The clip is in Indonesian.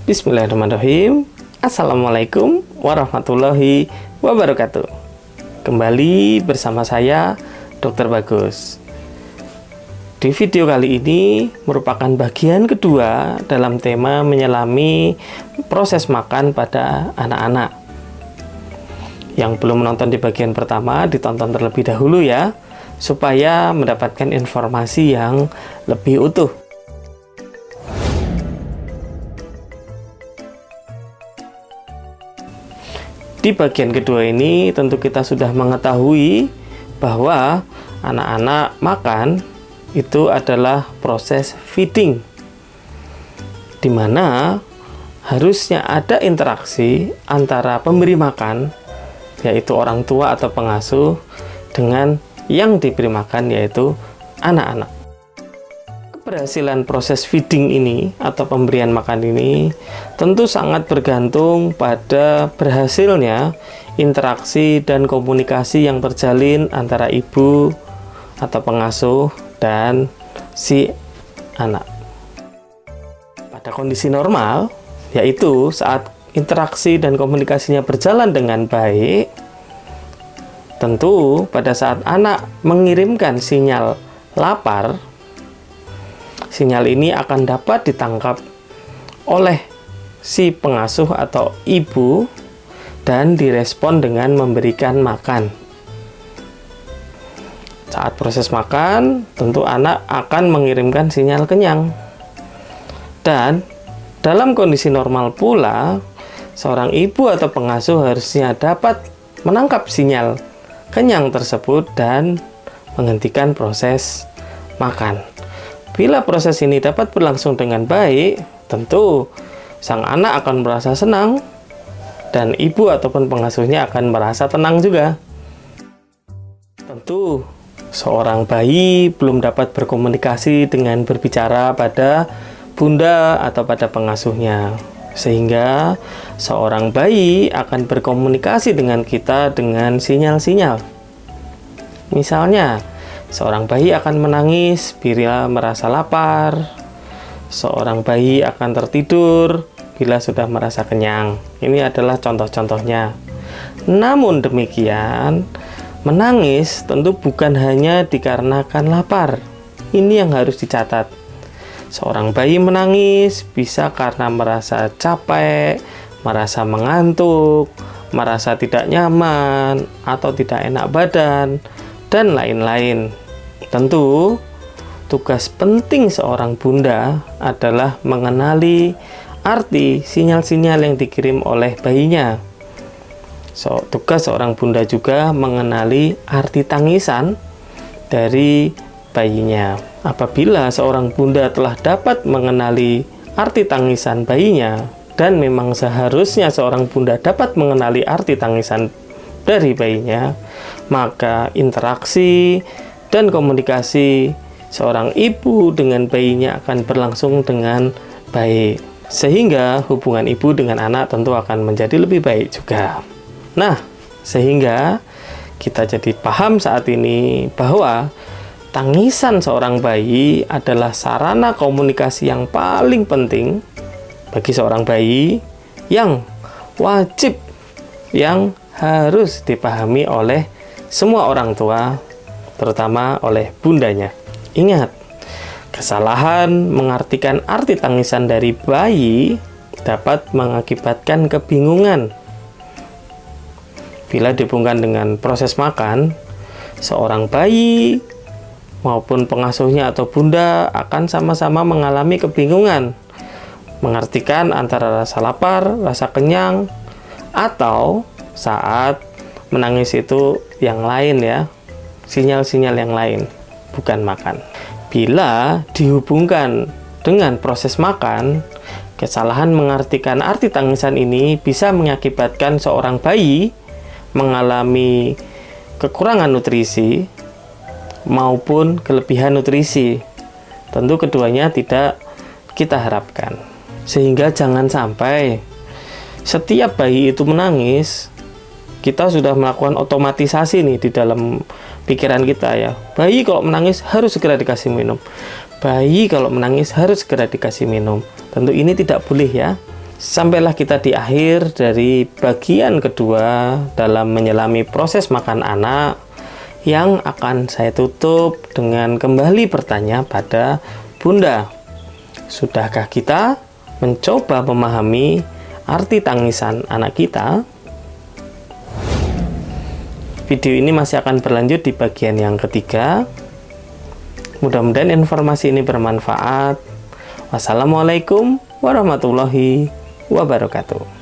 Bismillahirrahmanirrahim. Assalamualaikum warahmatullahi wabarakatuh. Kembali bersama saya, Dr. Bagus. Di video kali ini merupakan bagian kedua dalam tema menyelami proses makan pada anak-anak. Yang belum menonton di bagian pertama, ditonton terlebih dahulu ya, supaya mendapatkan informasi yang lebih utuh. Di bagian kedua ini tentu kita sudah mengetahui bahwa anak-anak makan itu adalah proses feeding, di mana harusnya ada interaksi antara pemberi makan, yaitu orang tua atau pengasuh, dengan yang diberi makan, yaitu anak-anak. Keberhasilan proses feeding ini atau pemberian makan ini tentu sangat bergantung pada berhasilnya interaksi dan komunikasi yang terjalin antara ibu atau pengasuh dan si anak. Pada kondisi normal, yaitu saat interaksi dan komunikasinya berjalan dengan baik, tentu pada saat anak mengirimkan sinyal lapar, sinyal ini akan dapat ditangkap oleh si pengasuh atau ibu dan direspon dengan memberikan makan. Saat proses makan, tentu anak akan mengirimkan sinyal kenyang. Dan dalam kondisi normal pula, seorang ibu atau pengasuh harusnya dapat menangkap sinyal kenyang tersebut dan menghentikan proses makan. Bila proses ini dapat berlangsung dengan baik, tentu sang anak akan merasa senang dan ibu ataupun pengasuhnya akan merasa tenang juga. Tentu seorang bayi belum dapat berkomunikasi dengan berbicara pada bunda atau pada pengasuhnya, sehingga seorang bayi akan berkomunikasi dengan kita dengan sinyal-sinyal. Misalnya, seorang bayi akan menangis bila merasa lapar. Seorang bayi akan tertidur bila sudah merasa kenyang. Ini adalah contoh-contohnya. Namun demikian, menangis tentu bukan hanya dikarenakan lapar. Ini yang harus dicatat. Seorang bayi menangis bisa karena merasa capek, merasa mengantuk, merasa tidak nyaman, atau tidak enak badan, dan lain-lain. Tentu, tugas penting seorang bunda adalah mengenali arti sinyal-sinyal yang dikirim oleh bayinya. Tugas seorang bunda juga mengenali arti tangisan dari bayinya. Apabila seorang bunda telah dapat mengenali arti tangisan bayinya, dan memang seharusnya seorang bunda dapat mengenali arti tangisan dari bayinya, maka interaksi dan komunikasi seorang ibu dengan bayinya akan berlangsung dengan baik, sehingga hubungan ibu dengan anak tentu akan menjadi lebih baik juga. Nah, sehingga kita jadi paham saat ini bahwa tangisan seorang bayi adalah sarana komunikasi yang paling penting bagi seorang bayi, yang wajib, yang harus dipahami oleh semua orang tua, terutama oleh bundanya. Ingat, kesalahan mengartikan arti tangisan dari bayi dapat mengakibatkan kebingungan. Bila dihubungkan dengan proses makan, seorang bayi maupun pengasuhnya atau bunda akan sama-sama mengalami kebingungan mengartikan antara rasa lapar, rasa kenyang, atau saat menangis itu yang lain ya, sinyal-sinyal yang lain, bukan makan. Bila dihubungkan dengan proses makan, kesalahan mengartikan arti tangisan ini bisa mengakibatkan seorang bayi mengalami kekurangan nutrisi maupun kelebihan nutrisi. Tentu keduanya tidak kita harapkan. Sehingga jangan sampai setiap bayi itu menangis, kita sudah melakukan otomatisasi nih di dalam pikiran kita ya. Bayi kalau menangis harus segera dikasih minum. Bayi kalau menangis harus segera dikasih minum. Tentu ini tidak boleh ya. Sampailah kita di akhir dari bagian kedua dalam menyelami proses makan anak, yang akan saya tutup dengan kembali bertanya pada Bunda. Sudahkah kita mencoba memahami arti tangisan anak kita? Video ini masih akan berlanjut di bagian yang ketiga. Mudah-mudahan informasi ini bermanfaat. Wassalamualaikum warahmatullahi wabarakatuh.